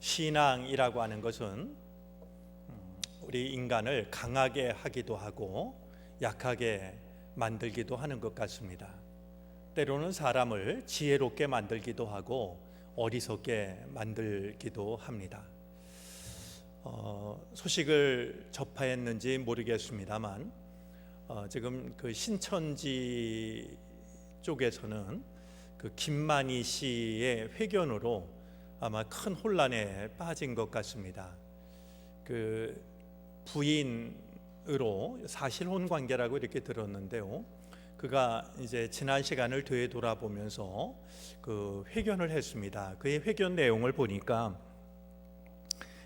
신앙이라고 하는 것은 우리 인간을 강하게 하기도 하고 약하게 만들기도 하는 것 같습니다. 때로는 사람을 지혜롭게 만들기도 하고 어리석게 만들기도 합니다. 소식을 접했는지 모르겠습니다만 지금 그 신천지 쪽에서는 그 김만희 씨의 회견으로 아마 큰 혼란에 빠진 것 같습니다. 그 부인으로 사실혼 관계라고 이렇게 들었는데요. 그가 이제 지난 시간을 되돌아보면서 그 회견을 했습니다. 그의 회견 내용을 보니까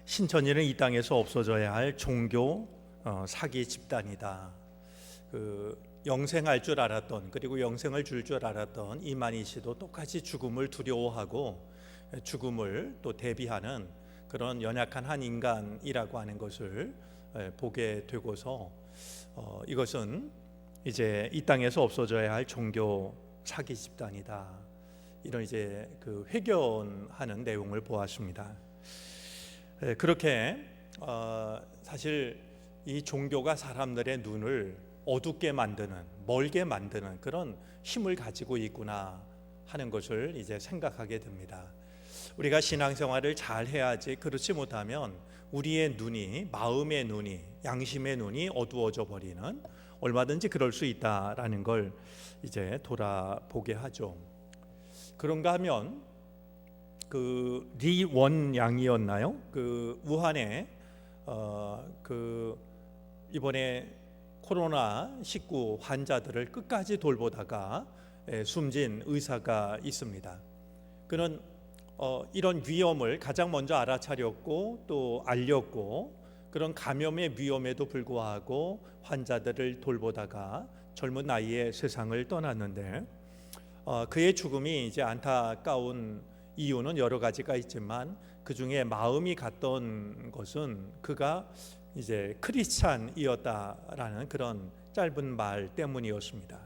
신천지는 이 땅에서 없어져야 할 종교 사기 집단이다. 그 영생할 줄 알았던, 그리고 영생을 줄 알았던 이만희 씨도 똑같이 죽음을 두려워하고 죽음을 또 대비하는 그런 연약한 한 인간이라고 하는 것을 보게 되고서 이것은 이제 이 땅에서 없어져야 할 종교 사기 집단이다. 이런 이제 그 회견하는 내용을 보았습니다. 그렇게 사실 이 종교가 사람들의 눈을 어둡게 만드는, 멀게 만드는 그런 힘을 가지고 있구나 하는 것을 이제 생각하게 됩니다. 우리가 신앙생활을 잘 해야지, 그렇지 못하면 우리의 눈이, 마음의 눈이, 양심의 눈이 어두워져 버리는, 얼마든지 그럴 수 있다라는 걸 이제 돌아보게 하죠. 그런가 하면 그 리원양이었나요? 그 우한에 그 이번에 코로나19 환자들을 끝까지 돌보다가 숨진 의사가 있습니다. 그는 이런 위험을 가장 먼저 알아차렸고 또 알렸고, 그런 감염의 위험에도 불구하고 환자들을 돌보다가 젊은 나이에 세상을 떠났는데, 그의 죽음이 이제 안타까운 이유는 여러 가지가 있지만 그 중에 마음이 갔던 것은 그가 이제 크리스찬이었다라는 그런 짧은 말 때문이었습니다.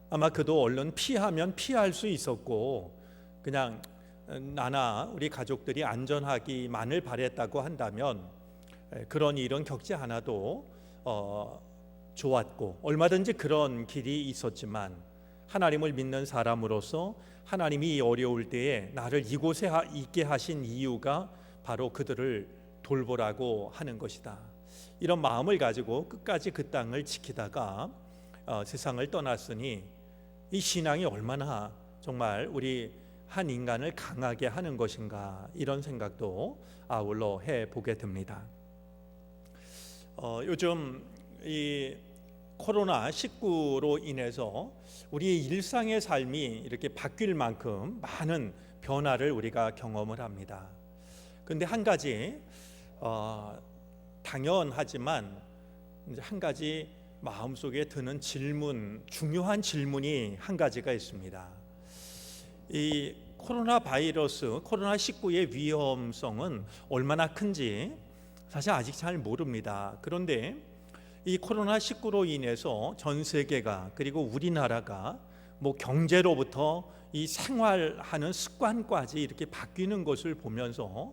아마 그도 얼른 피하면 피할 수 있었고, 그냥 나나 우리 가족들이 안전하기만을 바랬다고 한다면 그런 일은 겪지 않아도 좋았고, 얼마든지 그런 길이 있었지만 하나님을 믿는 사람으로서 하나님이 이 어려울 때에 나를 이곳에 있게 하신 이유가 바로 그들을 돌보라고 하는 것이다. 이런 마음을 가지고 끝까지 그 땅을 지키다가 세상을 떠났으니 이 신앙이 얼마나 정말 우리 한 인간을 강하게 하는 것인가, 이런 생각도 아울러 해보게 됩니다. 요즘 이 코로나19로 인해서 우리의 일상의 삶이 이렇게 바뀔 만큼 많은 변화를 우리가 경험을 합니다. 그런데 한 가지 당연하지만 이제 한 가지 마음속에 드는 질문, 중요한 질문이 한 가지가 있습니다. 이 코로나 바이러스, 코로나19의 위험성은 얼마나 큰지 사실 아직 잘 모릅니다. 그런데 이 코로나19로 인해서 전 세계가, 그리고 우리나라가 뭐 경제로부터 이 생활하는 습관까지 이렇게 바뀌는 것을 보면서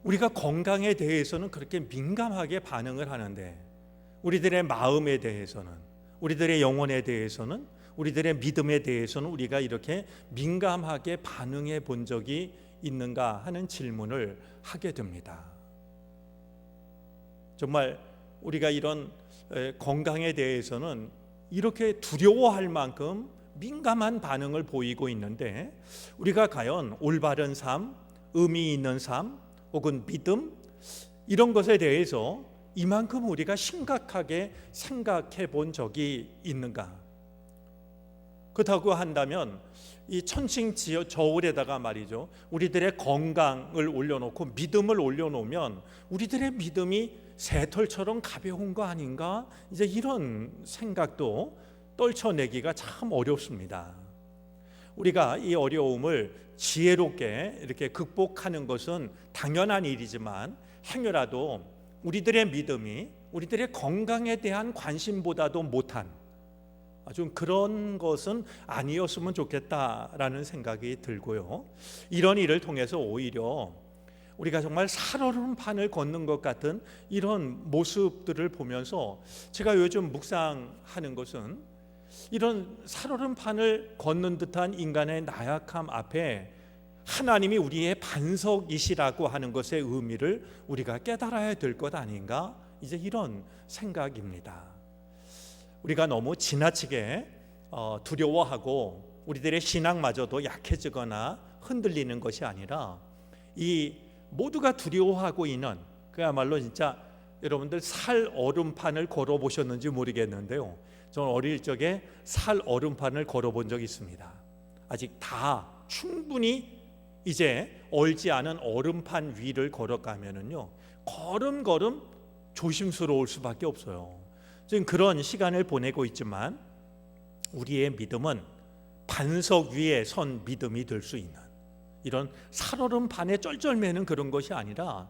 우리가 건강에 대해서는 그렇게 민감하게 반응을 하는데 우리들의 마음에 대해서는, 우리들의 영혼에 대해서는, 우리들의 믿음에 대해서는 우리가 이렇게 민감하게 반응해 본 적이 있는가 하는 질문을 하게 됩니다. 정말 우리가 이런 건강에 대해서는 이렇게 두려워할 만큼 민감한 반응을 보이고 있는데, 우리가 과연 올바른 삶, 의미 있는 삶, 혹은 믿음, 이런 것에 대해서 이만큼 우리가 심각하게 생각해 본 적이 있는가? 그렇다고 한다면 이 천칭 저울에다가 말이죠, 우리들의 건강을 올려놓고 믿음을 올려놓으면 우리들의 믿음이 새털처럼 가벼운 거 아닌가? 이제 이런 생각도 떨쳐내기가 참 어렵습니다. 우리가 이 어려움을 지혜롭게 이렇게 극복하는 것은 당연한 일이지만, 행여라도 우리들의 믿음이 우리들의 건강에 대한 관심보다도 못한, 좀 그런 것은 아니었으면 좋겠다라는 생각이 들고요. 이런 일을 통해서 오히려 우리가 정말 살얼음판을 걷는 것 같은 이런 모습들을 보면서 제가 요즘 묵상하는 것은 이런 살얼음판을 걷는 듯한 인간의 나약함 앞에 하나님이 우리의 반석이시라고 하는 것의 의미를 우리가 깨달아야 될 것 아닌가, 이제 이런 생각입니다. 우리가 너무 지나치게 두려워하고 우리들의 신앙마저도 약해지거나 흔들리는 것이 아니라, 이 모두가 두려워하고 있는, 그야말로 진짜 여러분들 살 얼음판을 걸어보셨는지 모르겠는데요, 저는 어릴 적에 살 얼음판을 걸어본 적이 있습니다. 아직 다 충분히 이제 얼지 않은 얼음판 위를 걸어가면은요, 걸음걸음 조심스러울 수밖에 없어요. 지금 그런 시간을 보내고 있지만 우리의 믿음은 반석 위에 선 믿음이 될 수 있는, 이런 살얼음판에 쩔쩔매는 그런 것이 아니라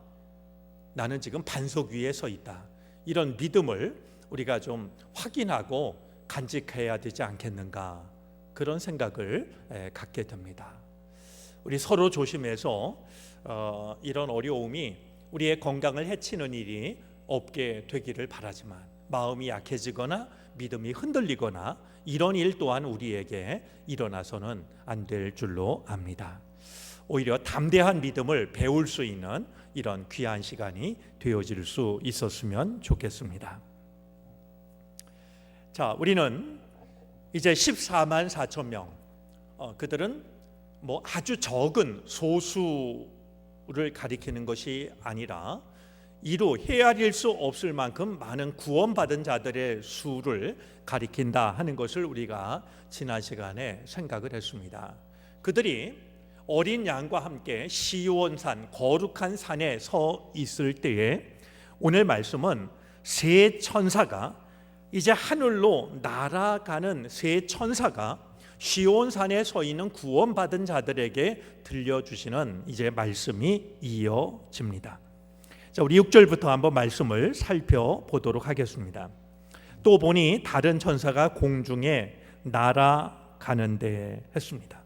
나는 지금 반석 위에 서 있다, 이런 믿음을 우리가 좀 확인하고 간직해야 되지 않겠는가, 그런 생각을 갖게 됩니다. 우리 서로 조심해서 이런 어려움이 우리의 건강을 해치는 일이 없게 되기를 바라지만, 마음이 약해지거나 믿음이 흔들리거나 이런 일 또한 우리에게 일어나서는 안 될 줄로 압니다. 오히려 담대한 믿음을 배울 수 있는 이런 귀한 시간이 되어질 수 있었으면 좋겠습니다. 자, 우리는 이제 14만 4천 명, 그들은 뭐 아주 적은 소수를 가리키는 것이 아니라 이루 헤아릴 수 없을 만큼 많은 구원받은 자들의 수를 가리킨다 하는 것을 우리가 지난 시간에 생각을 했습니다. 그들이 어린 양과 함께 시온산, 거룩한 산에 서 있을 때에 오늘 말씀은 세 천사가, 이제 하늘로 날아가는 세 천사가 시온산에 서 있는 구원받은 자들에게 들려주시는 이제 말씀이 이어집니다. 자, 우리 6절부터 한번 말씀을 살펴보도록 하겠습니다. 또 보니 다른 천사가 공중에 날아가는데 했습니다.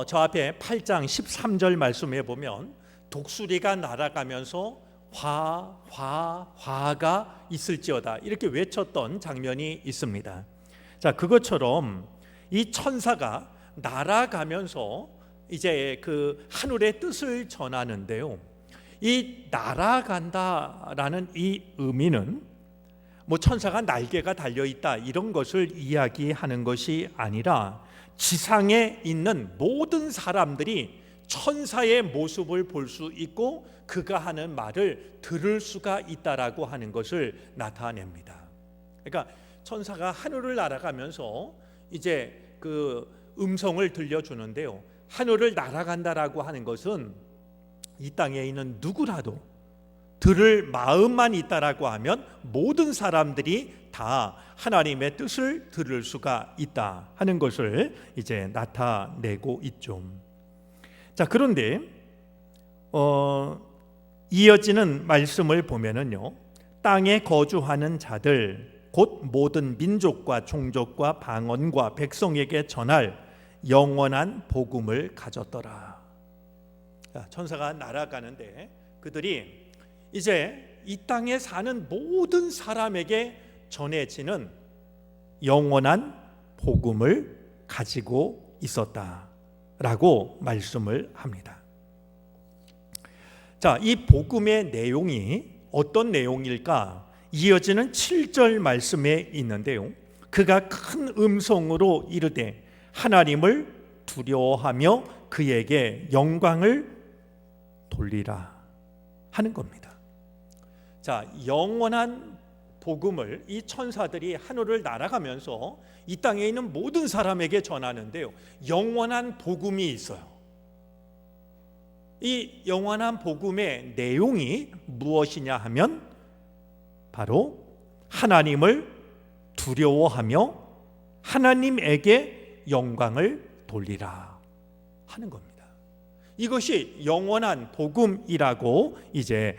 저 앞에 8장 13절 말씀에 보면 독수리가 날아가면서 화가 있을지어다, 이렇게 외쳤던 장면이 있습니다. 자, 그것처럼 이 천사가 날아가면서 이제 그 하늘의 뜻을 전하는데요, 이 날아간다라는 이 의미는 뭐 천사가 날개가 달려있다 이런 것을 이야기하는 것이 아니라, 지상에 있는 모든 사람들이 천사의 모습을 볼 수 있고 그가 하는 말을 들을 수가 있다라고 하는 것을 나타냅니다. 그러니까 천사가 하늘을 날아가면서 이제 그 음성을 들려주는데요, 하늘을 날아간다라고 하는 것은 이 땅에 있는 누구라도 들을 마음만 있다라고 하면 모든 사람들이 다 하나님의 뜻을 들을 수가 있다 하는 것을 이제 나타내고 있죠. 자, 그런데 이어지는 말씀을 보면은요, 땅에 거주하는 자들 곧 모든 민족과 종족과 방언과 백성에게 전할 영원한 복음을 가졌더라. 천사가 날아가는데 그들이 이제 이 땅에 사는 모든 사람에게 전해지는 영원한 복음을 가지고 있었다라고 말씀을 합니다. 자, 이 복음의 내용이 어떤 내용일까? 이어지는 7절 말씀에 있는데요, 그가 큰 음성으로 이르되 하나님을 두려워하며 그에게 영광을 돌리라 하는 겁니다. 자, 영원한 복음을 이 천사들이 하늘을 날아가면서 이 땅에 있는 모든 사람에게 전하는데요, 영원한 복음이 있어요. 이 영원한 복음의 내용이 무엇이냐 하면 바로 하나님을 두려워하며 하나님에게 영광을 돌리라 하는 겁니다. 이것이 영원한 복음이라고 이제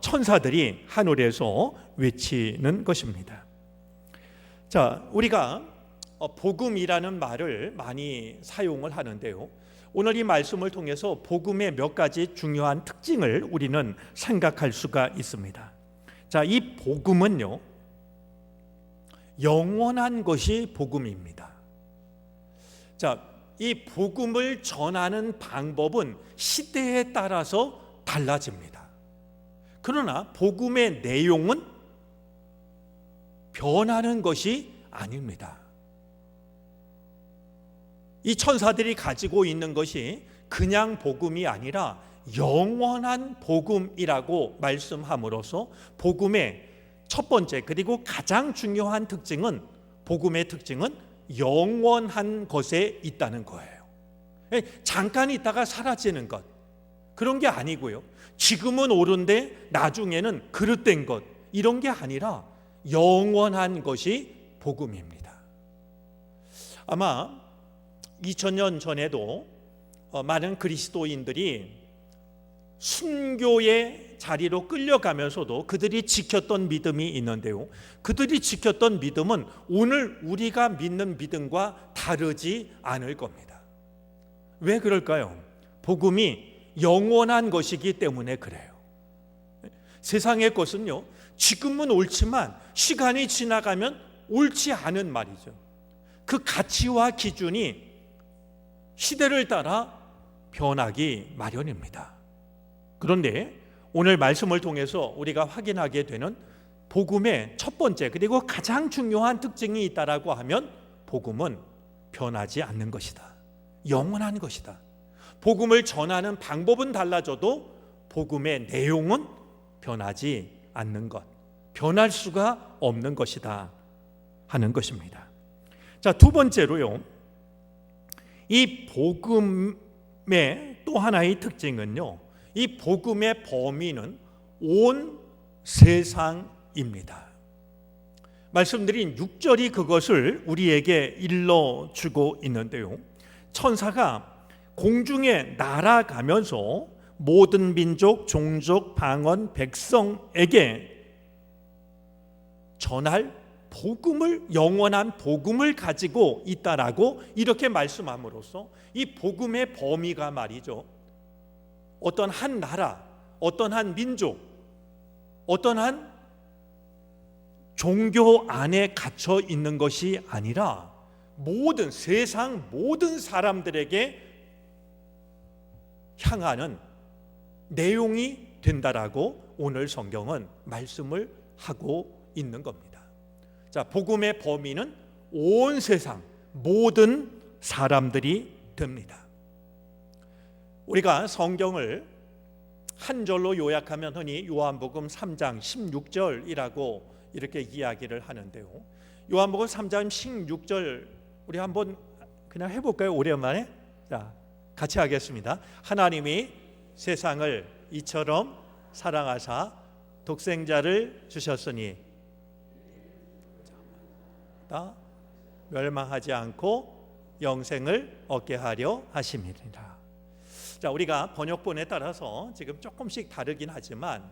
천사들이 하늘에서 외치는 것입니다. 자, 우리가 복음이라는 말을 많이 사용을 하는데요. 오늘 이 말씀을 통해서 복음의 몇 가지 중요한 특징을 우리는 생각할 수가 있습니다. 자, 이 복음은요, 영원한 것이 복음입니다. 자, 이 복음을 전하는 방법은 시대에 따라서 달라집니다. 그러나 복음의 내용은 변하는 것이 아닙니다. 이 천사들이 가지고 있는 것이 그냥 복음이 아니라 영원한 복음이라고 말씀함으로써 복음의 첫 번째 그리고 가장 중요한 특징은, 복음의 특징은 영원한 것에 있다는 거예요. 잠깐 있다가 사라지는 것, 그런 게 아니고요. 지금은 옳은데 나중에는 그릇된 것, 이런 게 아니라 영원한 것이 복음입니다. 아마 2000년 전에도 많은 그리스도인들이 순교의 자리로 끌려가면서도 그들이 지켰던 믿음이 있는데요, 그들이 지켰던 믿음은 오늘 우리가 믿는 믿음과 다르지 않을 겁니다. 왜 그럴까요? 복음이 영원한 것이기 때문에 그래요. 세상의 것은요, 지금은 옳지만 시간이 지나가면 옳지 않은 말이죠. 그 가치와 기준이 시대를 따라 변하기 마련입니다. 그런데 오늘 말씀을 통해서 우리가 확인하게 되는 복음의 첫 번째 그리고 가장 중요한 특징이 있다라고 하면, 복음은 변하지 않는 것이다. 영원한 것이다. 복음을 전하는 방법은 달라져도 복음의 내용은 변하지 않는 것, 변할 수가 없는 것이다 하는 것입니다. 자, 두 번째로요, 이 복음의 또 하나의 특징은요, 이 복음의 범위는 온 세상입니다. 말씀드린 6절이 그것을 우리에게 일러주고 있는데요, 천사가 공중에 날아가면서 모든 민족, 종족, 방언, 백성에게 전할 복음을, 영원한 복음을 가지고 있다라고 이렇게 말씀함으로써 이 복음의 범위가 말이죠, 어떤 한 나라, 어떤 한 민족, 어떤 한 종교 안에 갇혀 있는 것이 아니라 모든 세상 모든 사람들에게 향하는 내용이 된다라고 오늘 성경은 말씀을 하고 있는 겁니다. 자, 복음의 범위는 온 세상 모든 사람들이 됩니다. 우리가 성경을 한 절로 요약하면 흔히 요한복음 3장 16절이라고 이렇게 이야기를 하는데요, 요한복음 3장 16절 우리 한번 그냥 해볼까요? 오랜만에. 자, 같이 하겠습니다. 하나님이 세상을 이처럼 사랑하사 독생자를 주셨으니 멸망하지 않고 영생을 얻게 하려 하심이니라. 자, 우리가 번역본에 따라서 지금 조금씩 다르긴 하지만,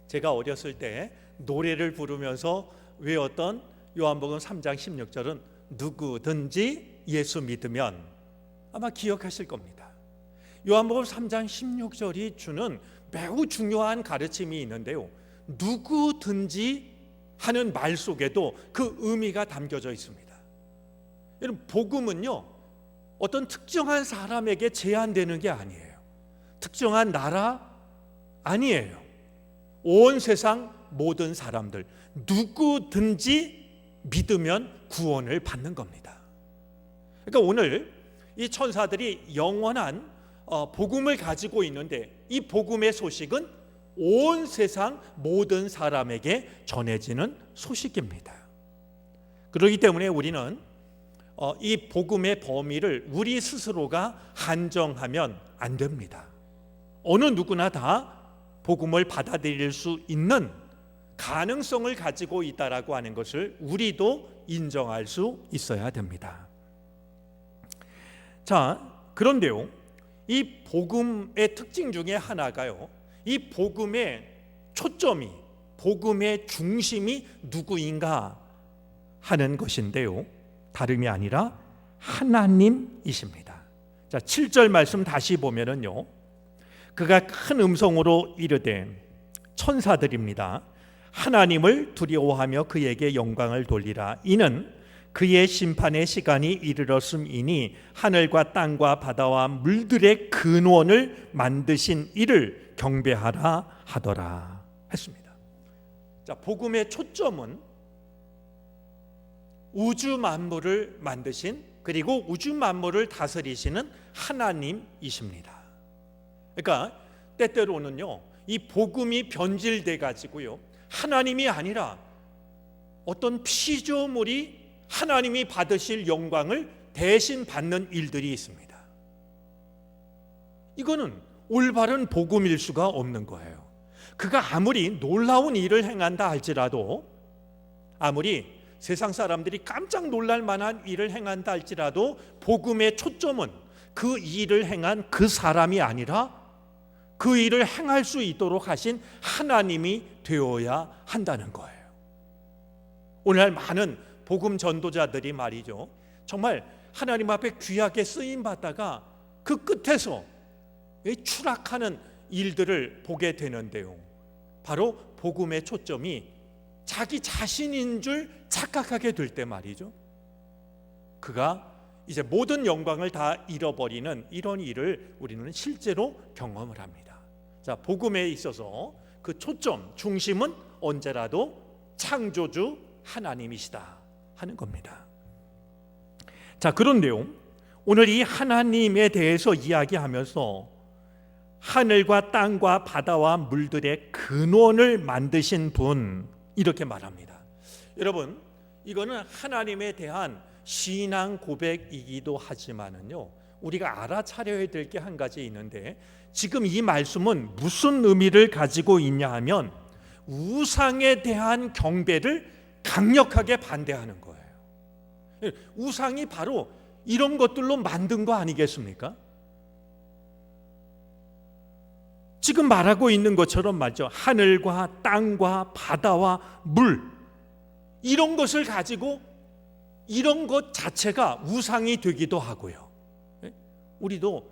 제가 어렸을 때 노래를 부르면서 외웠던 요한복음 3장 16절은 누구든지 예수 믿으면, 아마 기억하실 겁니다. 요한복음 3장 16절이 주는 매우 중요한 가르침이 있는데요, 누구든지 하는 말 속에도 그 의미가 담겨져 있습니다. 여러분, 복음은요, 어떤 특정한 사람에게 제한되는 게 아니에요. 특정한 나라 아니에요. 온 세상 모든 사람들, 누구든지 믿으면 구원을 받는 겁니다. 그러니까 오늘 이 천사들이 영원한 복음을 가지고 있는데, 이 복음의 소식은 온 세상 모든 사람에게 전해지는 소식입니다. 그렇기 때문에 우리는 이 복음의 범위를 우리 스스로가 한정하면 안 됩니다. 어느 누구나 다 복음을 받아들일 수 있는 가능성을 가지고 있다라고 하는 것을 우리도 인정할 수 있어야 됩니다. 자, 그런데요, 이 복음의 특징 중에 하나가요, 이 복음의 초점이, 복음의 중심이 누구인가 하는 것인데요, 다름이 아니라 하나님이십니다. 자, 7절 말씀 다시 보면은요, 그가 큰 음성으로 이르되, 천사들입니다, 하나님을 두려워하며 그에게 영광을 돌리라. 이는 그의 심판의 시간이 이르렀음이니 하늘과 땅과 바다와 물들의 근원을 만드신 이를 경배하라 하더라 했습니다. 자, 복음의 초점은 우주 만물을 만드신, 그리고 우주 만물을 다스리시는 하나님이십니다. 그러니까 때때로는요, 이 복음이 변질돼 가지고요, 하나님이 아니라 어떤 피조물이 하나님이 받으실 영광을 대신 받는 일들이 있습니다. 이거는 올바른 복음일 수가 없는 거예요. 그가 아무리 놀라운 일을 행한다 할지라도, 아무리 세상 사람들이 깜짝 놀랄 만한 일을 행한다 할지라도, 복음의 초점은 그 일을 행한 그 사람이 아니라 그 일을 행할 수 있도록 하신 하나님이 되어야 한다는 거예요. 오늘날 많은 복음 전도자들이 말이죠, 정말 하나님 앞에 귀하게 쓰임 받다가 그 끝에서 추락하는 일들을 보게 되는데요, 바로 복음의 초점이 자기 자신인 줄 착각하게 될 때 말이죠, 그가 이제 모든 영광을 다 잃어버리는 이런 일을 우리는 실제로 경험을 합니다. 자, 복음에 있어서 그 초점, 중심은 언제라도 창조주 하나님이시다 하는 겁니다. 자, 그런데요, 오늘 이 하나님에 대해서 이야기하면서 하늘과 땅과 바다와 물들의 근원을 만드신 분, 이렇게 말합니다. 여러분, 이거는 하나님에 대한 신앙 고백이기도 하지만은요, 우리가 알아차려야 될 게 한 가지 있는데, 지금 이 말씀은 무슨 의미를 가지고 있냐 하면 우상에 대한 경배를 강력하게 반대하는 거예요. 우상이 바로 이런 것들로 만든 거 아니겠습니까? 지금 말하고 있는 것처럼 말이죠, 하늘과 땅과 바다와 물, 이런 것을 가지고 이런 것 자체가 우상이 되기도 하고요. 우리도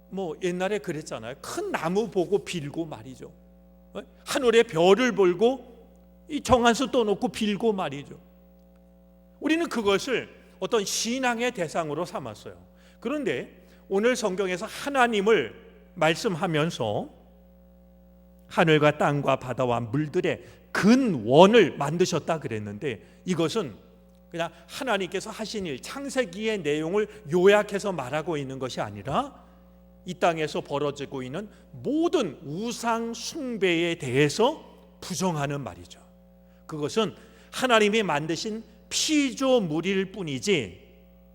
뭐 옛날에 그랬잖아요. 큰 나무 보고 빌고 말이죠, 하늘에 별을 보고 이 정한수 떠놓고 빌고 말이죠. 우리는 그것을 어떤 신앙의 대상으로 삼았어요. 그런데 오늘 성경에서 하나님을 말씀하면서 하늘과 땅과 바다와 물들의 근원을 만드셨다 그랬는데, 이것은 그냥 하나님께서 하신 일, 창세기의 내용을 요약해서 말하고 있는 것이 아니라 이 땅에서 벌어지고 있는 모든 우상 숭배에 대해서 부정하는 말이죠. 그것은 하나님이 만드신 피조물일 뿐이지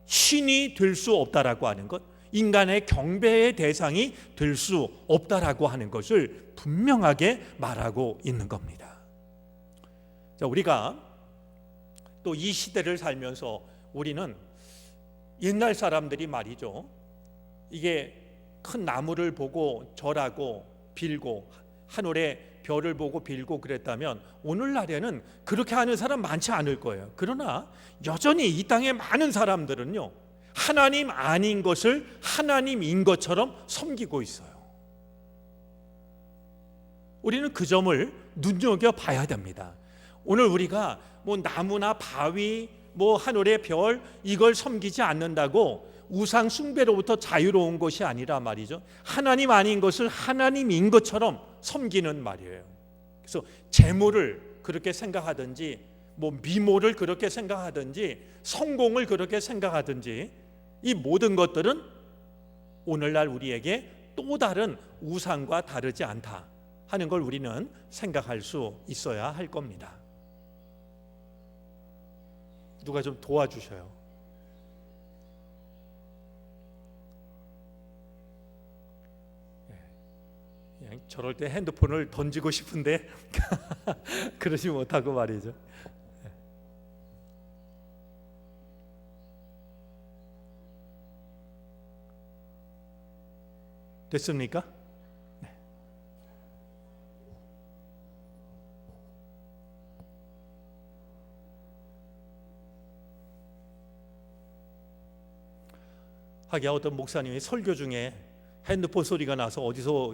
신이 될 수 없다라고 하는 것, 인간의 경배의 대상이 될 수 없다라고 하는 것을 분명하게 말하고 있는 겁니다. 자, 우리가 또 이 시대를 살면서 우리는 옛날 사람들이 말이죠, 이게 큰 나무를 보고 절하고 빌고 하늘에 별을 보고 빌고 그랬다면 오늘날에는 그렇게 하는 사람 많지 않을 거예요. 그러나 여전히 이 땅의 많은 사람들은요, 하나님 아닌 것을 하나님인 것처럼 섬기고 있어요. 우리는 그 점을 눈여겨봐야 됩니다. 오늘 우리가 뭐 나무나 바위, 뭐 하늘의 별, 이걸 섬기지 않는다고 우상 숭배로부터 자유로운 것이 아니라 말이죠, 하나님 아닌 것을 하나님인 것처럼 섬기는 말이에요. 그래서 재물을 그렇게 생각하든지, 뭐 미모를 그렇게 생각하든지, 성공을 그렇게 생각하든지, 이 모든 것들은 오늘날 우리에게 또 다른 우상과 다르지 않다 하는 걸 우리는 생각할 수 있어야 할 겁니다. 누가 좀 도와주셔요. 그냥 저럴 때 핸드폰을 던지고 싶은데 그러지 못하고 말이죠. 됐습니까? 네. 하게 어떤 목사님이 설교 중에 핸드폰 소리가 나서 어디서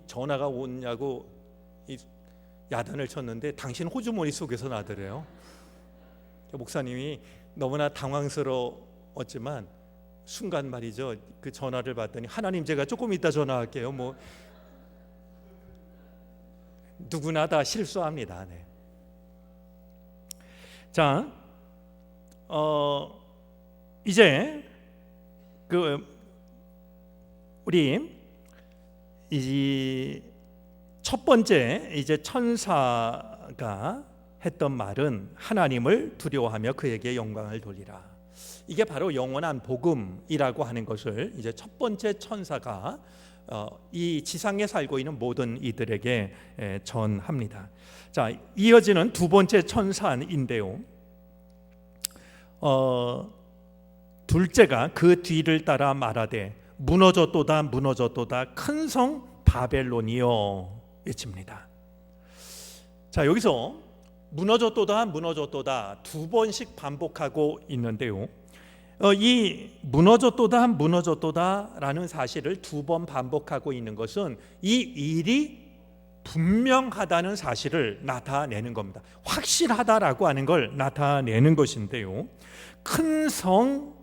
전화가 오냐고 야단을 쳤는데 당신 호주머니 속에서 나더래요. 목사님이 너무나 당황스러웠지만 순간 말이죠, 그 전화를 받더니 하나님 제가 조금 이따 전화할게요. 뭐 누구나 다 실수합니다. 네. 자, 이제 우리 이 첫 번째 이제 천사가 했던 말은 하나님을 두려워하며 그에게 영광을 돌리라. 이게 바로 영원한 복음이라고 하는 것을 이제 첫 번째 천사가 이 지상에 살고 있는 모든 이들에게 전합니다. 자, 이어지는 두 번째 천사인데요. 둘째가 그 뒤를 따라 말하되 무너졌도다 무너졌도다 큰 성 바벨론이여 외칩니다. 자, 여기서 무너졌도다 무너졌도다 두 번씩 반복하고 있는데요. 이 무너졌도다 무너졌도다라는 사실을 두 번 반복하고 있는 것은 이 일이 분명하다는 사실을 나타내는 겁니다. 확실하다라고 하는 걸 나타내는 것인데요. 큰 성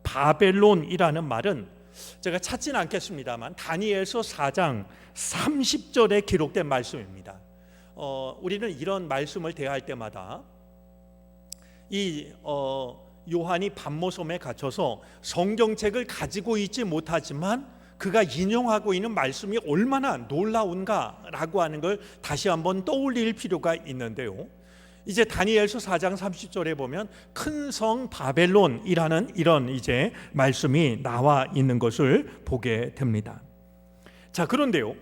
바벨론이라는 말은 제가 찾지는 않겠습니다만 다니엘서 4장 30절에 기록된 말씀입니다. 우리는 이런 말씀을 대할 때마다 이 요한이 patmos섬에 갇혀서 성경책을 가지고 있지 못하지만 그가 인용하고 있는 말씀이 얼마나 놀라운가라고 하는 걸 다시 한번 떠올릴 필요가 있는데요. 이제 다니엘서 4장 30절에 보면 큰 성 바벨론이라는 이런 이제 말씀이 나와 있는 것을 보게 됩니다. 자, 그런데요,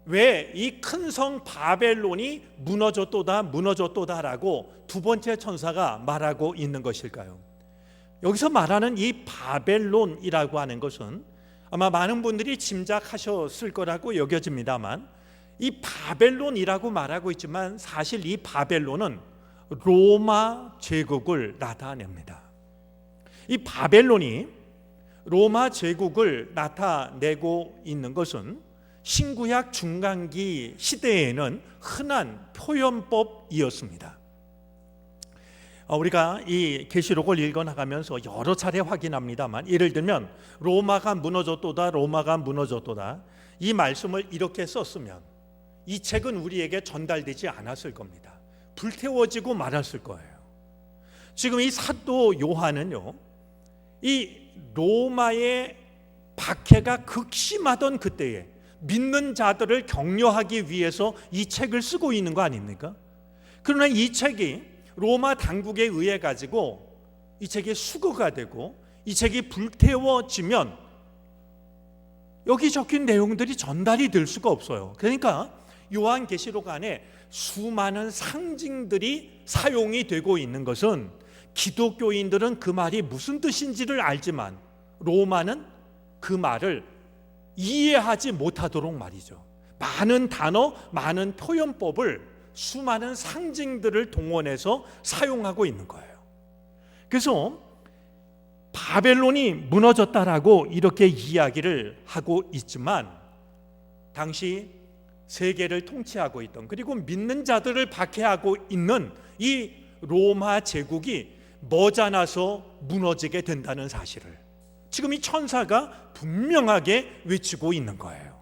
왜 이 큰 성 바벨론이 무너졌도다 무너졌도다라고 두 번째 천사가 말하고 있는 것일까요? 여기서 말하는 이 바벨론이라고 하는 것은 아마 많은 분들이 짐작하셨을 거라고 여겨집니다만, 이 바벨론이라고 말하고 있지만 사실 이 바벨론은 로마 제국을 나타냅니다. 이 바벨론이 로마 제국을 나타내고 있는 것은 신구약 중간기 시대에는 흔한 표현법이었습니다. 우리가 이 계시록을 읽어나가면서 여러 차례 확인합니다만, 예를 들면 로마가 무너졌도다 로마가 무너졌도다 이 말씀을 이렇게 썼으면 이 책은 우리에게 전달되지 않았을 겁니다. 불태워지고 말았을 거예요. 지금 이 사도 요한은요, 이 로마의 박해가 극심하던 그때에 믿는 자들을 격려하기 위해서 이 책을 쓰고 있는 거 아닙니까? 그러나 이 책이 로마 당국에 의해 가지고 이 책이 수거가 되고 이 책이 불태워지면 여기 적힌 내용들이 전달이 될 수가 없어요. 그러니까 요한계시록 안에 수많은 상징들이 사용이 되고 있는 것은 기독교인들은 그 말이 무슨 뜻인지를 알지만 로마는 그 말을 이해하지 못하도록 말이죠. 많은 단어, 많은 표현법을 수많은 상징들을 동원해서 사용하고 있는 거예요. 그래서 바벨론이 무너졌다라고 이렇게 이야기를 하고 있지만 당시 세계를 통치하고 있던, 그리고 믿는 자들을 박해하고 있는 이 로마 제국이 머지않아서 무너지게 된다는 사실을 지금 이 천사가 분명하게 외치고 있는 거예요.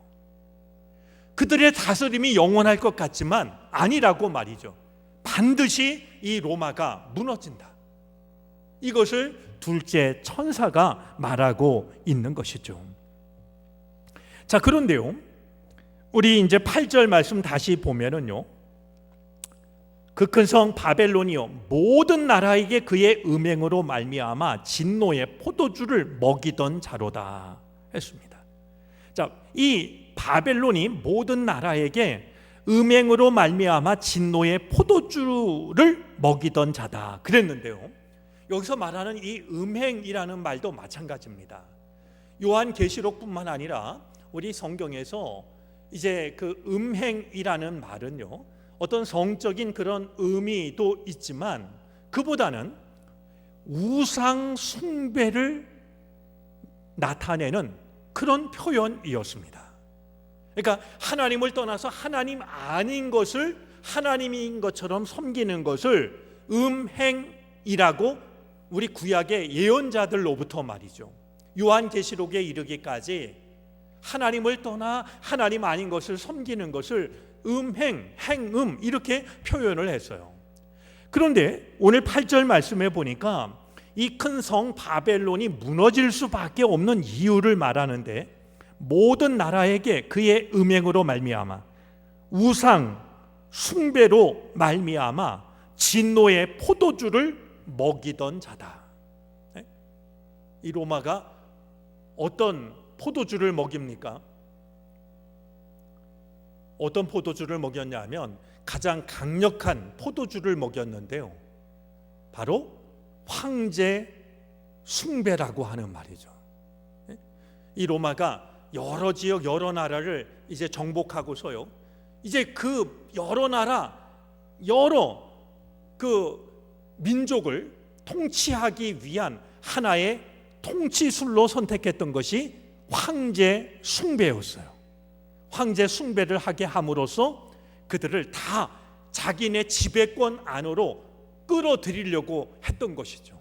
그들의 다스림이 영원할 것 같지만 아니라고 말이죠. 반드시 이 로마가 무너진다. 이것을 둘째 천사가 말하고 있는 것이죠. 자, 그런데요, 우리 이제 8절 말씀 다시 보면은요, 그 큰 성 바벨론이요 모든 나라에게 그의 음행으로 말미암아 진노의 포도주를 먹이던 자로다 했습니다. 자, 이 바벨론이 모든 나라에게 음행으로 말미암아 진노의 포도주를 먹이던 자다 그랬는데요, 여기서 말하는 이 음행이라는 말도 마찬가지입니다. 요한계시록뿐만 아니라 우리 성경에서 이제 그 음행이라는 말은요, 어떤 성적인 그런 의미도 있지만 그보다는 우상 숭배를 나타내는 그런 표현이었습니다. 그러니까 하나님을 떠나서 하나님 아닌 것을 하나님인 것처럼 섬기는 것을 음행이라고 우리 구약의 예언자들로부터 말이죠, 요한계시록에 이르기까지 하나님을 떠나 하나님 아닌 것을 섬기는 것을 음행, 행음 이렇게 표현을 했어요. 그런데 오늘 8절 말씀에 보니까 이 큰 성 바벨론이 무너질 수밖에 없는 이유를 말하는데, 모든 나라에게 그의 음행으로 말미암아 우상 숭배로 말미암아 진노의 포도주를 먹이던 자다. 이 로마가 어떤 포도주를 먹입니까? 어떤 포도주를 먹였냐면 가장 강력한 포도주를 먹였는데요, 바로 황제 숭배라고 하는 말이죠. 이 로마가 여러 지역 여러 나라를 이제 정복하고서요, 이제 그 여러 나라 여러 그 민족을 통치하기 위한 하나의 통치술로 선택했던 것이 황제 숭배였어요. 황제 숭배를 하게 함으로써 그들을 다 자기네 지배권 안으로 끌어들이려고 했던 것이죠.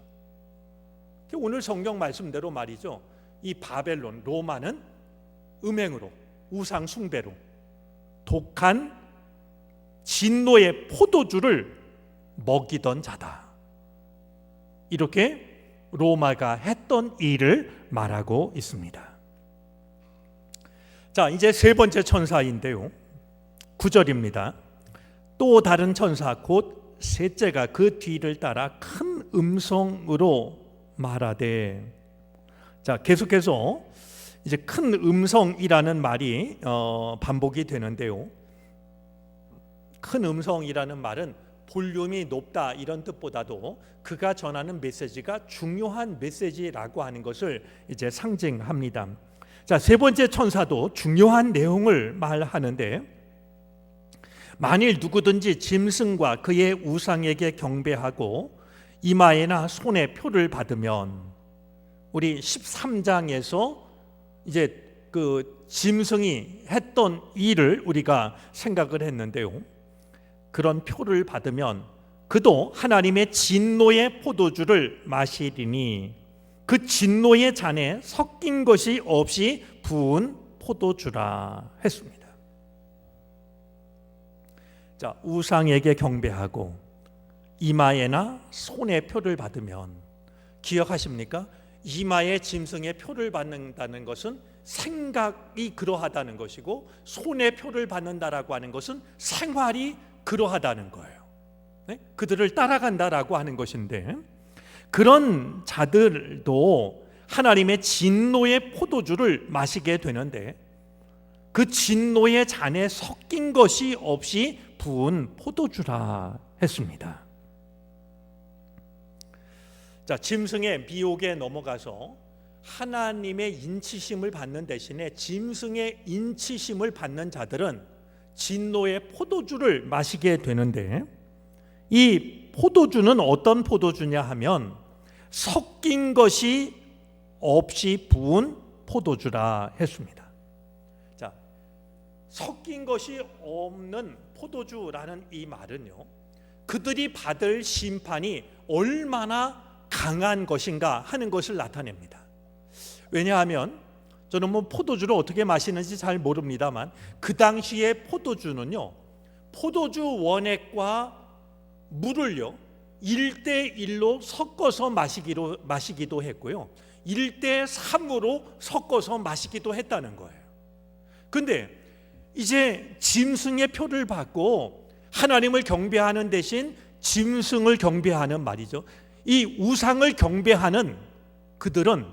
오늘 성경 말씀대로 말이죠, 이 바벨론 로마는 음행으로 우상 숭배로 독한 진노의 포도주를 먹이던 자다. 이렇게 로마가 했던 일을 말하고 있습니다. 자, 이제 세 번째 천사인데요, 9절입니다. 또 다른 천사 곧 셋째가 그 뒤를 따라 큰 음성으로 말하되. 자, 계속해서 이제 큰 음성이라는 말이 반복이 되는데요, 큰 음성이라는 말은 볼륨이 높다 이런 뜻보다도 그가 전하는 메시지가 중요한 메시지라고 하는 것을 이제 상징합니다. 자, 세 번째 천사도 중요한 내용을 말하는데, 만일 누구든지 짐승과 그의 우상에게 경배하고 이마에나 손에 표를 받으면, 우리 13장에서 이제 그 짐승이 했던 일을 우리가 생각을 했는데요, 그런 표를 받으면 그도 하나님의 진노의 포도주를 마시리니 그 진노의 잔에 섞인 것이 없이 부은 포도주라 했습니다. 자, 우상에게 경배하고 이마에나 손에 표를 받으면, 기억하십니까? 이마에 짐승의 표를 받는다는 것은 생각이 그러하다는 것이고, 손에 표를 받는다라고 하는 것은 생활이 그러하다는 거예요. 네? 그들을 따라간다라고 하는 것인데, 그런 자들도 하나님의 진노의 포도주를 마시게 되는데, 그 진노의 잔에 섞인 것이 없이 부은 포도주라 했습니다. 자, 짐승의 미혹에 넘어가서 하나님의 인치심을 받는 대신에 짐승의 인치심을 받는 자들은 진노의 포도주를 마시게 되는데, 이 포도주는 어떤 포도주냐 하면 섞인 것이 없이 부은 포도주라 했습니다. 자, 섞인 것이 없는 포도주라는 이 말은요, 그들이 받을 심판이 얼마나 강한 것인가 하는 것을 나타냅니다. 왜냐하면 저는 포도주를 어떻게 마시는지 잘 모릅니다만, 그 당시에 포도주는요, 포도주 원액과 물을요 1대1로 섞어서 마시기도 했고요, 1대3으로 섞어서 마시기도 했다는 거예요. 근데 이제 짐승의 표를 받고 하나님을 경배하는 대신 짐승을 경배하는 말이죠, 이 우상을 경배하는 그들은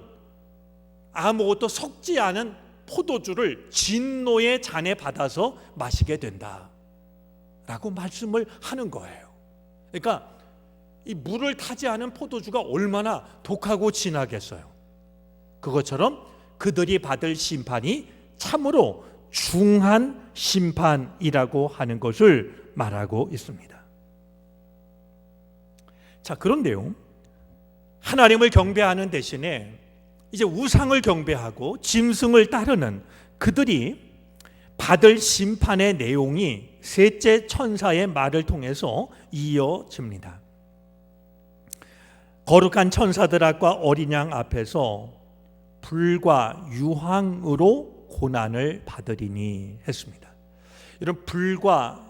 아무것도 섞지 않은 포도주를 진노의 잔에 받아서 마시게 된다라고 말씀을 하는 거예요. 그러니까 이 물을 타지 않은 포도주가 얼마나 독하고 진하겠어요. 그것처럼 그들이 받을 심판이 참으로 중한 심판이라고 하는 것을 말하고 있습니다. 자, 그런데요, 하나님을 경배하는 대신에 이제 우상을 경배하고 짐승을 따르는 그들이 받을 심판의 내용이 셋째 천사의 말을 통해서 이어집니다. 거룩한 천사들 앞과 어린 양 앞에서 불과 유황으로 고난을 받으리니 했습니다. 이런 불과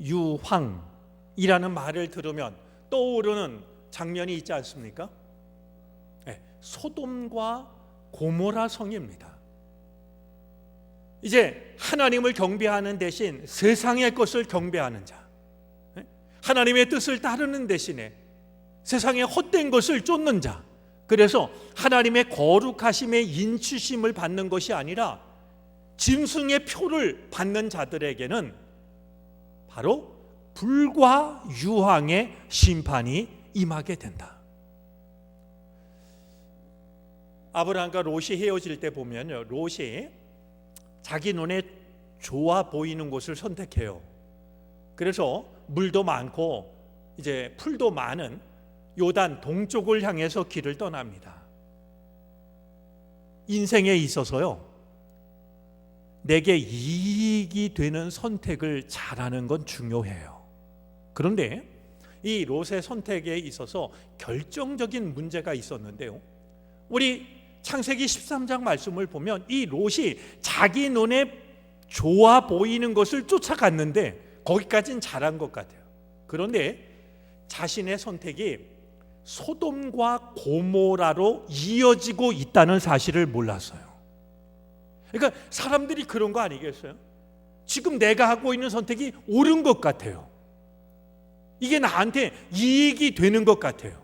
유황이라는 말을 들으면 떠오르는 장면이 있지 않습니까? 네, 소돔과 고모라 성입니다. 이제 하나님을 경배하는 대신 세상의 것을 경배하는 자, 하나님의 뜻을 따르는 대신에 세상의 헛된 것을 쫓는 자, 그래서 하나님의 거룩하심의 인치심을 받는 것이 아니라 짐승의 표를 받는 자들에게는 바로 불과 유황의 심판이 임하게 된다. 아브라함과 롯이 헤어질 때 보면요, 롯이 자기 눈에 좋아 보이는 곳을 선택해요. 그래서 물도 많고 이제 풀도 많은 요단 동쪽을 향해서 길을 떠납니다. 인생에 있어서요, 내게 이익이 되는 선택을 잘하는 건 중요해요. 그런데 이 롯의 선택에 있어서 결정적인 문제가 있었는데요, 우리 창세기 13장 말씀을 보면 이 롯이 자기 눈에 좋아 보이는 것을 쫓아갔는데 거기까지는 잘한 것 같아요. 그런데 자신의 선택이 소돔과 고모라로 이어지고 있다는 사실을 몰랐어요. 그러니까 사람들이 그런 거 아니겠어요? 지금 내가 하고 있는 선택이 옳은 것 같아요. 이게 나한테 이익이 되는 것 같아요.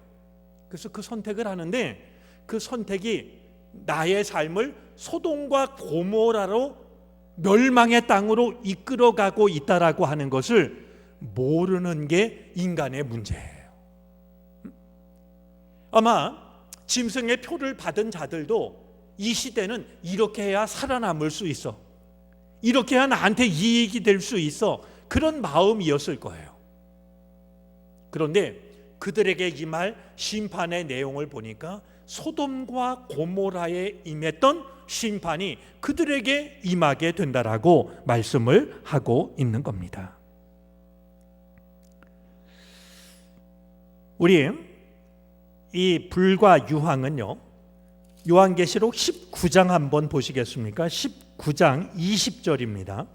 그래서 그 선택을 하는데 그 선택이 나의 삶을 소돔과 고모라로 멸망의 땅으로 이끌어가고 있다라고 하는 것을 모르는 게 인간의 문제예요. 아마 짐승의 표를 받은 자들도 이 시대는 이렇게 해야 살아남을 수 있어, 이렇게 해야 나한테 이익이 될 수 있어, 그런 마음이었을 거예요. 그런데 그들에게 임할 심판의 내용을 보니까 소돔과 고모라에 임했던 심판이 그들에게 임하게 된다라고 말씀을 하고 있는 겁니다. 우리 이 불과 유황은요, 요한계시록 19장 한번 보시겠습니까? 19장 20절입니다.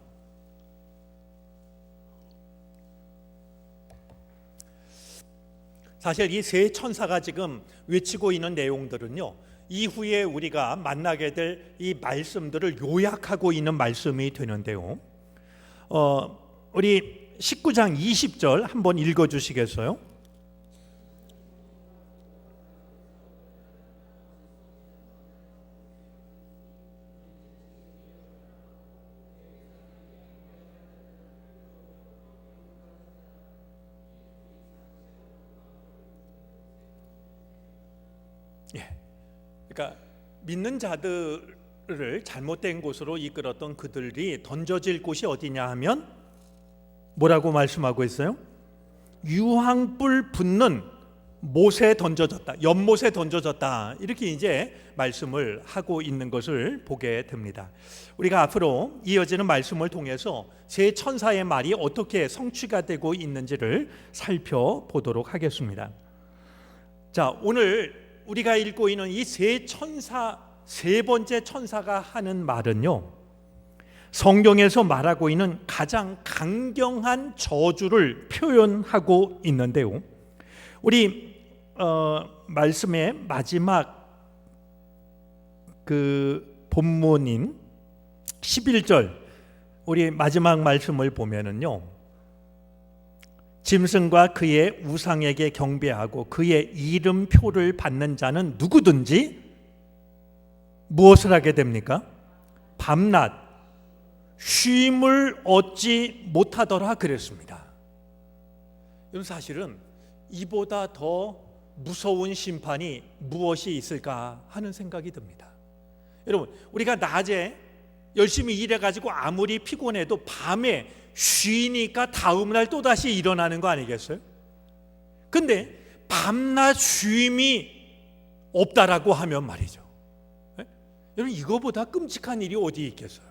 사실 이 세 천사가 지금 외치고 있는 내용들은요, 이후에 우리가 만나게 될 이 말씀들을 요약하고 있는 말씀이 되는데요, 우리 19장 20절 한번 읽어주시겠어요? 그러니까 믿는 자들을 잘못된 곳으로 이끌었던 그들이 던져질 곳이 어디냐 하면 뭐라고 말씀하고 있어요? 유황불 붙는 못에 던져졌다, 연못에 던져졌다, 이렇게 이제 말씀을 하고 있는 것을 보게 됩니다. 우리가 앞으로 이어지는 말씀을 통해서 세 천사의 말이 어떻게 성취가 되고 있는지를 살펴보도록 하겠습니다. 자, 오늘 우리가 읽고 있는 이 세 천사, 세 번째 천사가 하는 말은요, 성경에서 말하고 있는 가장 강경한 저주를 표현하고 있는데요, 우리 말씀의 마지막 그 본문인 11절, 우리 마지막 말씀을 보면은요, 짐승과 그의 우상에게 경배하고 그의 이름표를 받는 자는 누구든지 무엇을 하게 됩니까? 밤낮 쉼을 얻지 못하더라 그랬습니다. 이런 사실은 이보다 더 무서운 심판이 무엇이 있을까 하는 생각이 듭니다. 여러분, 우리가 낮에 열심히 일해가지고 아무리 피곤해도 밤에 쉬니까 다음날 또다시 일어나는 거 아니겠어요? 근데 밤낮 쉼이 없다라고 하면 말이죠, 여러분, 이거보다 끔찍한 일이 어디 있겠어요?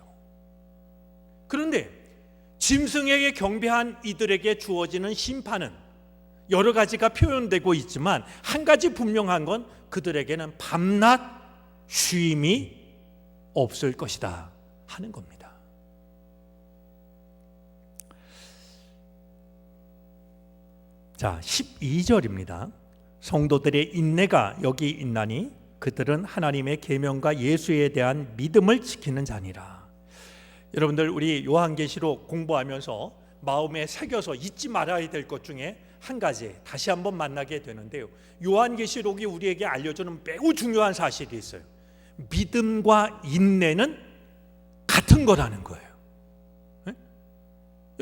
그런데 짐승에게 경배한 이들에게 주어지는 심판은 여러 가지가 표현되고 있지만 한 가지 분명한 건 그들에게는 밤낮 쉼이 없을 것이다 하는 겁니다. 자, 12절입니다. 성도들의 인내가 여기 있나니 그들은 하나님의 계명과 예수에 대한 믿음을 지키는 자니라. 여러분들, 우리 요한계시록 공부하면서 마음에 새겨서 잊지 말아야 될 것 중에 한 가지 다시 한번 만나게 되는데요, 요한계시록이 우리에게 알려주는 매우 중요한 사실이 있어요. 믿음과 인내는 같은 거라는 거예요.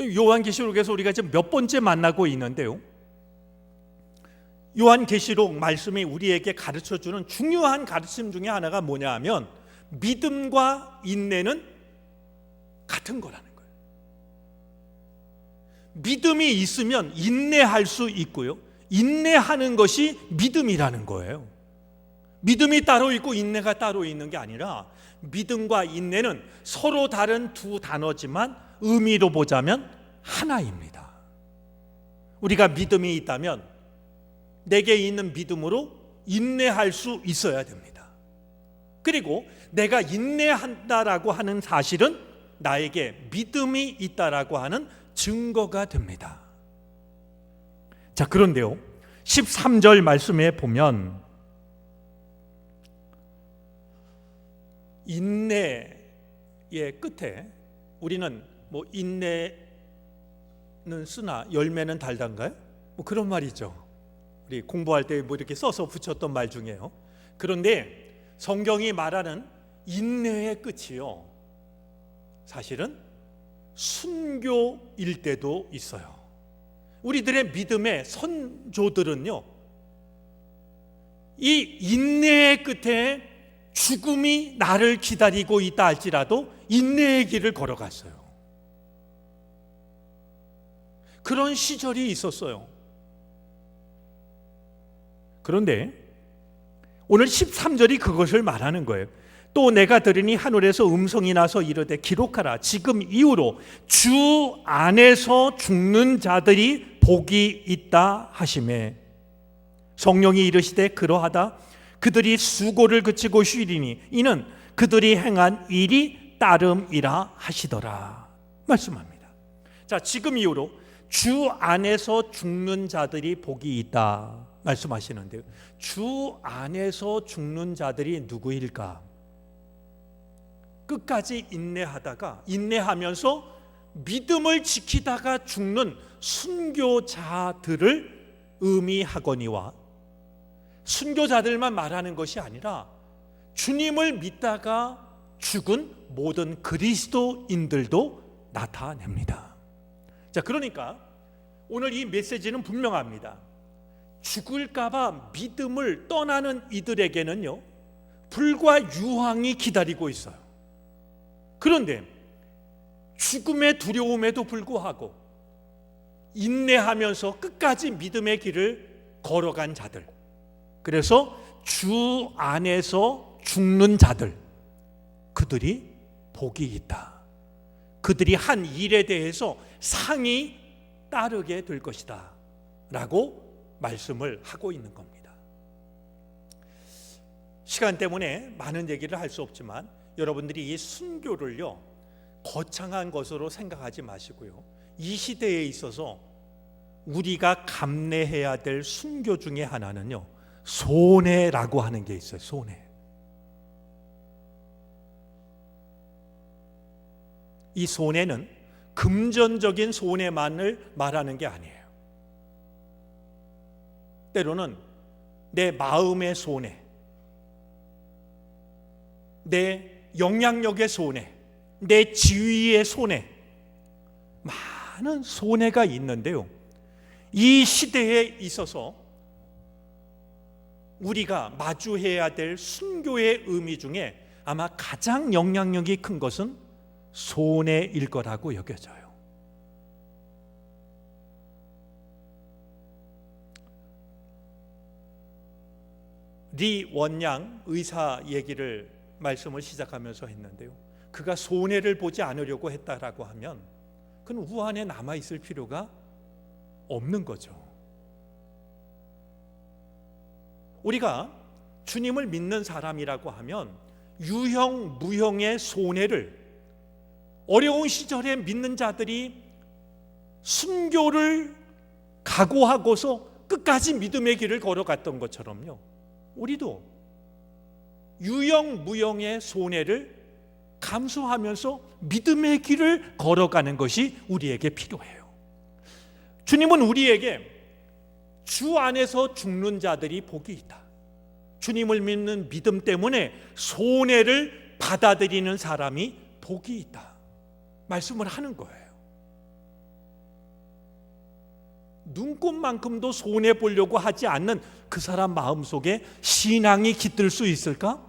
요한계시록에서 우리가 지금 몇 번째 만나고 있는데요, 요한계시록 말씀이 우리에게 가르쳐주는 중요한 가르침 중에 하나가 뭐냐 하면 믿음과 인내는 같은 거라는 거예요. 믿음이 있으면 인내할 수 있고요, 인내하는 것이 믿음이라는 거예요. 믿음이 따로 있고 인내가 따로 있는 게 아니라 믿음과 인내는 서로 다른 두 단어지만 의미로 보자면 하나입니다. 우리가 믿음이 있다면 내게 있는 믿음으로 인내할 수 있어야 됩니다. 그리고 내가 인내한다라고 하는 사실은 나에게 믿음이 있다라고 하는 증거가 됩니다. 자, 그런데요, 13절 말씀에 보면 인내의 끝에 우리는 뭐 인내는 쓰나 열매는 달단가요? 뭐 그런 말이죠. 우리 공부할 때 뭐 이렇게 써서 붙였던 말 중에요. 그런데 성경이 말하는 인내의 끝이요, 사실은 순교일 때도 있어요. 우리들의 믿음의 선조들은요, 이 인내의 끝에 죽음이 나를 기다리고 있다 할지라도 인내의 길을 걸어갔어요. 그런 시절이 있었어요. 그런데 오늘 13절이 그것을 말하는 거예요. 또 내가 들으니 하늘에서 음성이 나서 이르되 기록하라. 지금 이후로 주 안에서 죽는 자들이 복이 있다 하시매, 성령이 이르시되 그러하다. 그들이 수고를 그치고 쉬리니 이는 그들이 행한 일이 따름이라 하시더라 말씀합니다. 자, 지금 이후로 주 안에서 죽는 자들이 복이 있다 말씀하시는데요, 주 안에서 죽는 자들이 누구일까? 끝까지 인내하면서 믿음을 지키다가 죽는 순교자들을 의미하거니와, 순교자들만 말하는 것이 아니라 주님을 믿다가 죽은 모든 그리스도인들도 나타냅니다. 자, 그러니까 오늘 이 메시지는 분명합니다. 죽을까봐 믿음을 떠나는 이들에게는요, 불과 유황이 기다리고 있어요. 그런데 죽음의 두려움에도 불구하고 인내하면서 끝까지 믿음의 길을 걸어간 자들, 그래서 주 안에서 죽는 자들, 그들이 복이 있다. 그들이 한 일에 대해서 상이 따르게 될 것이다 라고 말씀을 하고 있는 겁니다. 시간 때문에 많은 얘기를 할 수 없지만 여러분들이 이 순교를요, 거창한 것으로 생각하지 마시고요, 이 시대에 있어서 우리가 감내해야 될 순교 중에 하나는요, 손해라고 하는 게 있어요. 손해. 이 손해는 금전적인 손해만을 말하는 게 아니에요. 때로는 내 마음의 손해, 내 영향력의 손해, 내 지위의 손해, 많은 손해가 있는데요, 이 시대에 있어서 우리가 마주해야 될 순교의 의미 중에 아마 가장 영향력이 큰 것은 손해일 거라고 여겨져요. 리 원양 의사 얘기를 말씀을 시작하면서 했는데요. 그가 손해를 보지 않으려고 했다라고 하면 그는 우한에 남아 있을 필요가 없는 거죠. 우리가 주님을 믿는 사람이라고 하면 유형 무형의 손해를, 어려운 시절에 믿는 자들이 순교를 각오하고서 끝까지 믿음의 길을 걸어갔던 것처럼요, 우리도 유형 무형의 손해를 감수하면서 믿음의 길을 걸어가는 것이 우리에게 필요해요. 주님은 우리에게 주 안에서 죽는 자들이 복이 있다, 주님을 믿는 믿음 때문에 손해를 받아들이는 사람이 복이 있다 말씀을 하는 거예요. 눈꽃만큼도 손해 보려고 하지 않는 그 사람 마음속에 신앙이 깃들 수 있을까?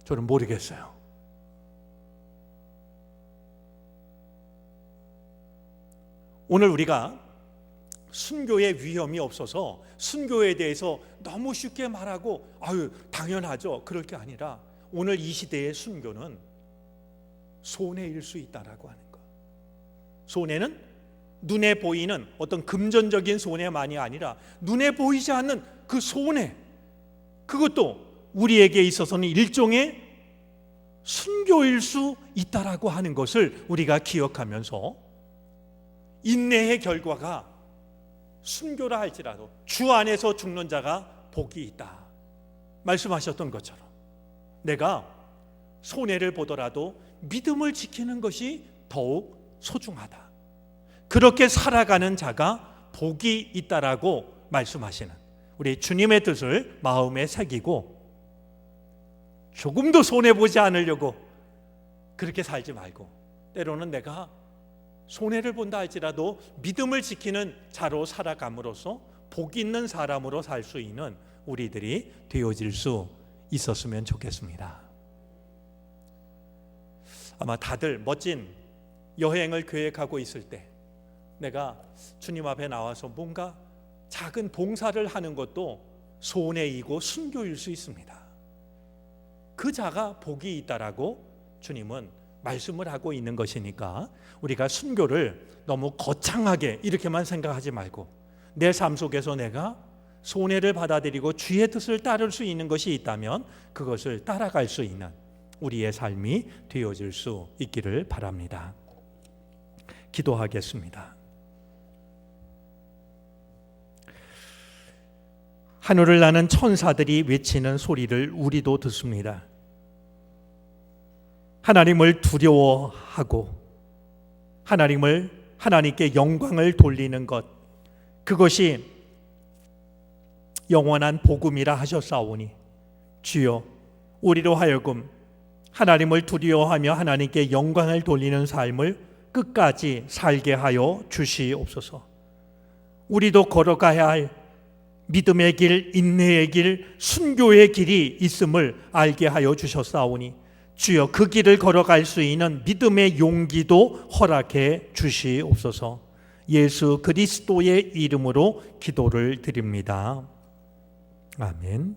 저는 모르겠어요. 오늘 우리가 순교의 위험이 없어서 순교에 대해서 너무 쉽게 말하고 아유 당연하죠, 그럴 게 아니라 오늘 이 시대의 순교는 손해일 수 있다라고 하는 것. 손해는 눈에 보이는 어떤 금전적인 손해만이 아니라 눈에 보이지 않는 그 손해, 그것도 우리에게 있어서는 일종의 순교일 수 있다라고 하는 것을 우리가 기억하면서 인내의 결과가 순교라 할지라도 주 안에서 죽는 자가 복이 있다 말씀하셨던 것처럼 내가 손해를 보더라도 믿음을 지키는 것이 더욱 소중하다, 그렇게 살아가는 자가 복이 있다라고 말씀하시는 우리 주님의 뜻을 마음에 새기고 조금도 손해보지 않으려고 그렇게 살지 말고, 때로는 내가 손해를 본다 할지라도 믿음을 지키는 자로 살아감으로써 복 있는 사람으로 살 수 있는 우리들이 되어질 수 있었으면 좋겠습니다. 아마 다들 멋진 여행을 계획하고 있을 때 내가 주님 앞에 나와서 뭔가 작은 봉사를 하는 것도 손해이고 순교일 수 있습니다. 그 자가 복이 있다라고 주님은 말씀을 하고 있는 것이니까 우리가 순교를 너무 거창하게 이렇게만 생각하지 말고 내 삶 속에서 내가 손해를 받아들이고 주의 뜻을 따를 수 있는 것이 있다면 그것을 따라갈 수 있는 우리의 삶이 되어질 수 있기를 바랍니다. 기도하겠습니다. 하늘을 나는 천사들이 외치는 소리를 우리도 듣습니다. 하나님을 두려워하고 하나님께 영광을 돌리는 것, 그것이 영원한 복음이라 하셨사오니 주여 우리로 하여금 하나님을 두려워하며 하나님께 영광을 돌리는 삶을 끝까지 살게 하여 주시옵소서. 우리도 걸어가야 할 믿음의 길, 인내의 길, 순교의 길이 있음을 알게 하여 주셨사오니 주여 그 길을 걸어갈 수 있는 믿음의 용기도 허락해 주시옵소서. 예수 그리스도의 이름으로 기도를 드립니다. 아멘.